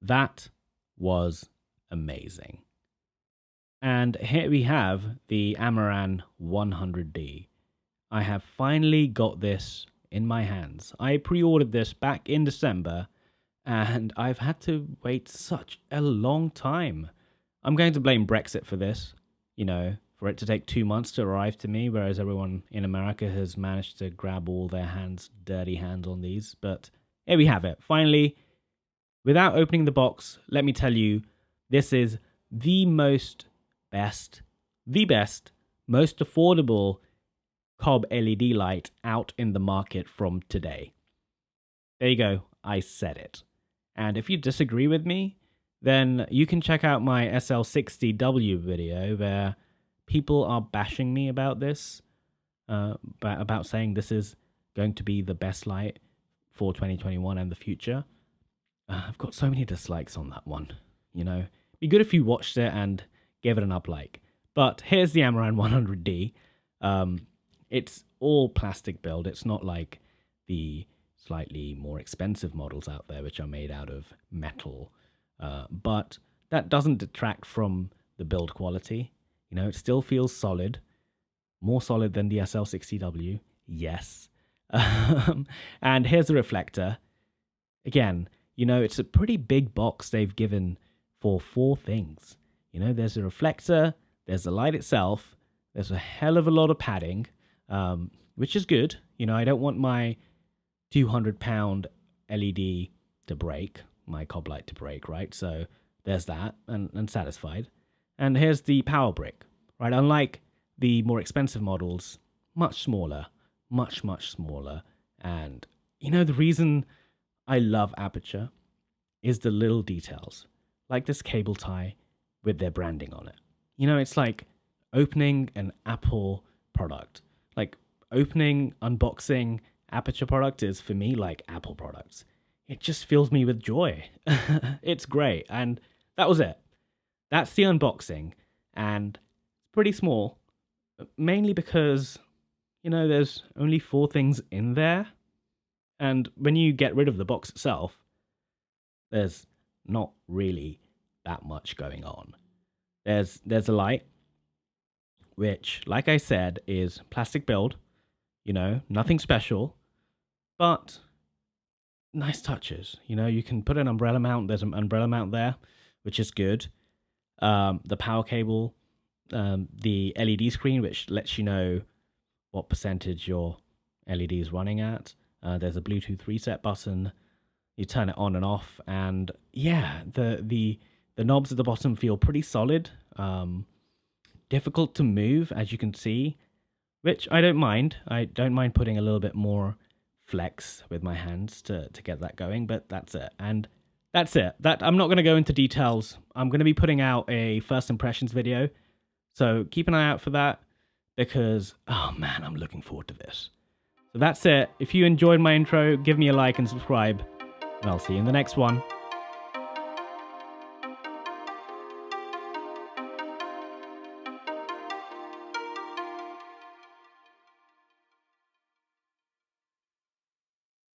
That was amazing. And here we have the Amaran 100D. I have finally got this in my hands. I pre-ordered this back in December, and I've had to wait such a long time. I'm going to blame Brexit for this, for it to take 2 months to arrive to me, whereas everyone in America has managed to grab all their dirty hands on these. But here we have it. Finally, without opening the box, let me tell you, this is the best, most affordable cob LED light out in the market from today. There you go, I said it. And if you disagree with me, then you can check out my SL60W video where people are bashing me about this, about saying this is going to be the best light for 2021 and the future. I've got so many dislikes on that one. It'd be good if you watched it and gave it an up like. But here's the Amaran 100D. It's all plastic build. It's not like the slightly more expensive models out there, which are made out of metal. But that doesn't detract from the build quality. It still feels solid. More solid than the SL60W. Yes. And here's the reflector. Again, it's a pretty big box they've given for 4 things. There's a reflector, there's the light itself, there's a hell of a lot of padding, which is good. I don't want my 200-pound LED to break, my cob light to break, right? So there's that, and satisfied. And here's the power brick, right? Unlike the more expensive models, much smaller, much smaller. And the reason I love Aputure is the little details, like this cable tie with their branding on it. It's like opening an Apple product. Like unboxing Aputure product is for me like Apple products. It just fills me with joy. It's great. And that was it. That's the unboxing. And it's pretty small, mainly because, there's only 4 things in there. And when you get rid of the box itself, there's not really that much going on. There's a light, which, like I said, is plastic build. Nothing special, but nice touches. You can put an umbrella mount. There's an umbrella mount there, which is good. The power cable, the LED screen, which lets you know what percentage your LED is running at. There's a Bluetooth reset button. You turn it on and off, and yeah, the knobs at the bottom feel pretty solid. Difficult to move, as you can see, which I don't mind. I don't mind putting a little bit more flex with my hands to get that going, but that's it. And that's it. I'm not going to go into details. I'm going to be putting out a first impressions video, so keep an eye out for that, because, oh man, I'm looking forward to this. So that's it. If you enjoyed my intro, give me a like and subscribe, and I'll see you in the next one.